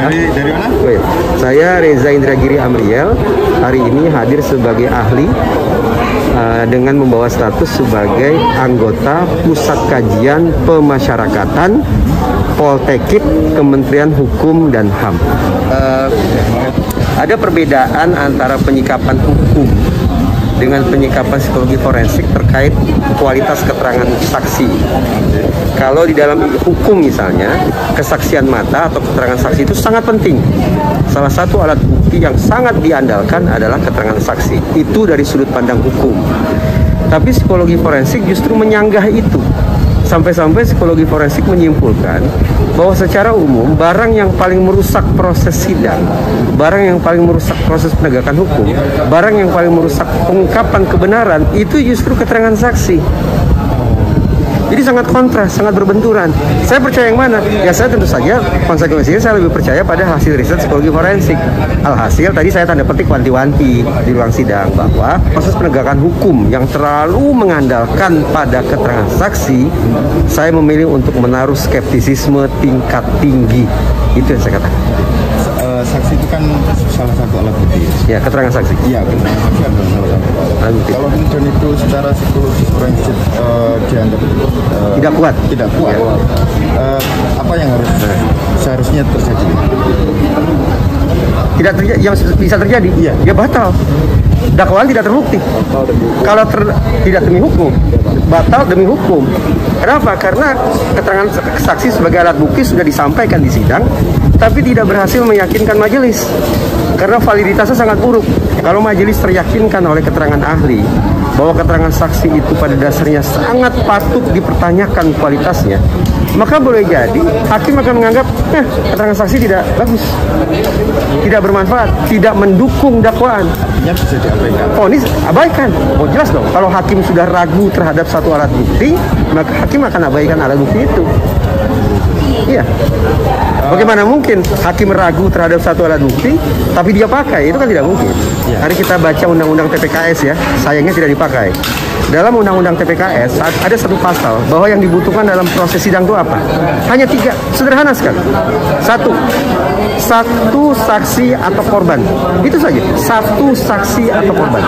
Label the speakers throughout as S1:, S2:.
S1: Dari mana?
S2: Oh ya. Saya Reza Indragiri Amriel. Hari ini hadir sebagai ahli dengan membawa status sebagai anggota Pusat Kajian Pemasyarakatan Poltekip Kementerian Hukum dan HAM. Ada perbedaan antara penyikapan hukum dengan penyikapan psikologi forensik terkait kualitas keterangan saksi. Kalau di dalam hukum misalnya, kesaksian mata atau keterangan saksi itu sangat penting. Salah satu alat bukti yang sangat diandalkan adalah keterangan saksi. Itu dari sudut pandang hukum. Tapi psikologi forensik justru menyanggah itu. Sampai-sampai psikologi forensik menyimpulkan bahwa secara umum barang yang paling merusak proses sidang, barang yang paling merusak proses penegakan hukum, barang yang paling merusak pengungkapan kebenaran itu justru keterangan saksi. Jadi sangat kontras, sangat berbenturan. Saya percaya yang mana? Ya saya tentu saja konsekuensinya saya lebih percaya pada hasil riset psikologi forensik. Alhasil tadi saya tanda petik wanti-wanti di ruang sidang bahwa proses penegakan hukum yang terlalu mengandalkan pada keterangan saksi, saya memilih untuk menaruh skeptisisme tingkat tinggi. Itu yang saya katakan.
S1: Saksi itu kan salah satu alat bukti.
S2: Ya, keterangan saksi.
S1: Iya, keterangan saksi adalah salah satu alat bukti. Kalau kemudian itu secara psikologis forensik dianggap
S2: tidak kuat.
S1: Tidak kuat. Ya. Apa yang seharusnya terjadi?
S2: Tidak terjadi, yang bisa terjadi, iya, dia batal. Dakwaan tidak terbukti. Kalau tidak demi hukum, batal demi hukum. Kenapa? Karena keterangan saksi sebagai alat bukti sudah disampaikan di sidang, tapi tidak berhasil meyakinkan majelis. Karena validitasnya sangat buruk. Kalau majelis teryakinkan oleh keterangan ahli bahwa keterangan saksi itu pada dasarnya sangat patut dipertanyakan kualitasnya, maka boleh jadi hakim akan menganggap keterangan saksi tidak bagus, tidak bermanfaat, tidak mendukung dakwaan.
S1: Artinya bisa diabaikan.
S2: Vonis abaikan. Oh jelas dong. Kalau hakim sudah ragu terhadap satu alat bukti, maka hakim akan abaikan alat bukti itu. Iya. Bagaimana mungkin hakim ragu terhadap satu alat bukti, tapi dia pakai? Itu kan tidak mungkin. Hari kita baca undang-undang TPKS ya, sayangnya tidak dipakai. Dalam undang-undang TPKS ada satu pasal bahwa yang dibutuhkan dalam proses sidang itu apa? Hanya 3, sederhana sekali. Satu saksi atau korban. Itu saja. Satu saksi atau korban.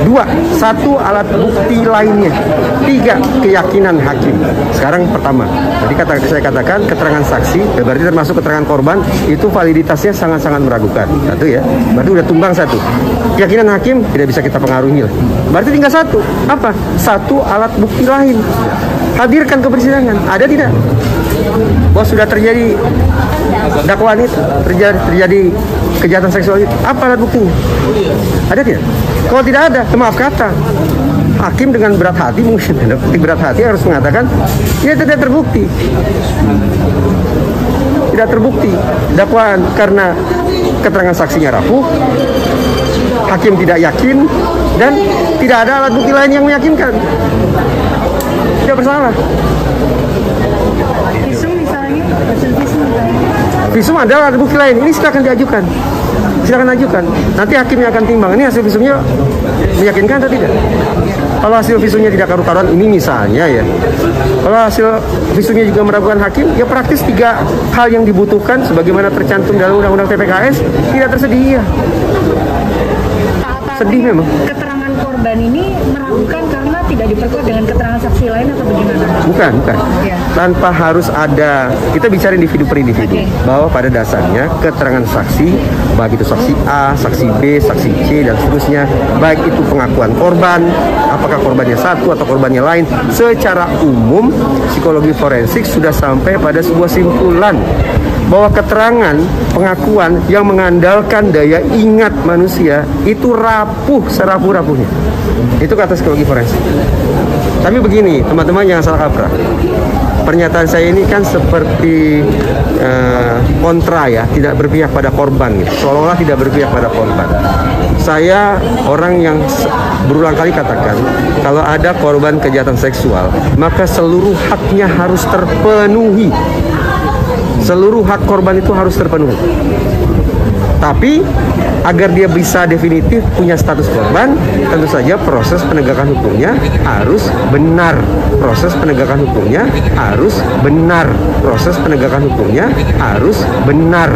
S2: 2, satu alat bukti lainnya. 3, keyakinan hakim. Sekarang pertama. Jadi saya katakan keterangan saksi, berarti termasuk keterangan korban, itu validitasnya sangat-sangat meragukan. Satu ya. Berarti udah tumbang satu. Keyakinan hakim tidak bisa kita pengaruhi. Berarti tinggal satu. Apa? Satu alat bukti lain. Hadirkan ke persidangan. Ada tidak? Bahwa sudah terjadi dakwaan itu, terjadi kejahatan seksual itu. Apa alat buktinya? Ada tidak? Kalau tidak ada, maaf kata, hakim dengan berat hati, mungkin berat hati harus mengatakan ini tidak terbukti. Tidak terbukti dakwaan karena keterangan saksinya rapuh, hakim tidak yakin, dan tidak ada alat bukti lain yang meyakinkan. Tidak bersalah.
S3: Visum misalnya, hasil visum misalnya.
S2: Visum adalah alat bukti lain. Ini silakan diajukan. Silakan ajukan. Nanti hakimnya akan timbang. Ini hasil visumnya meyakinkan atau tidak? Kalau hasil visumnya tidak karu-karuan, ini misalnya ya. Kalau hasil visumnya juga meragukan hakim, ya praktis 3 hal yang dibutuhkan sebagaimana tercantum dalam undang-undang TPKS tidak tersedia. Sedih memang.
S3: Keterangan korban ini meragukan karena tidak diperkuat dengan keterangan saksi lain atau bagaimana?
S2: Bukan.
S3: Ya.
S2: Tanpa harus ada, kita bicara individu per individu.
S3: Okay.
S2: Bahwa pada dasarnya keterangan saksi, baik itu saksi A, saksi B, saksi C, dan seterusnya, baik itu pengakuan korban, apakah korbannya satu atau korbannya lain, secara umum psikologi forensik sudah sampai pada sebuah simpulan bahwa keterangan pengakuan yang mengandalkan daya ingat manusia itu rapuh serapuh-rapuhnya. Itu kata psikologi forensik. Tapi begini, teman-teman jangan salah kaprah. Pernyataan saya ini kan seperti kontra ya, tidak berpihak pada korban gitu. Seolah-olah tidak berpihak pada korban. Saya orang yang berulang kali katakan, kalau ada korban kejahatan seksual, maka seluruh haknya harus terpenuhi. Seluruh hak korban itu harus terpenuhi. Tapi agar dia bisa definitif punya status korban, tentu saja proses penegakan hukumnya harus benar. Proses penegakan hukumnya harus benar. Proses penegakan hukumnya harus benar.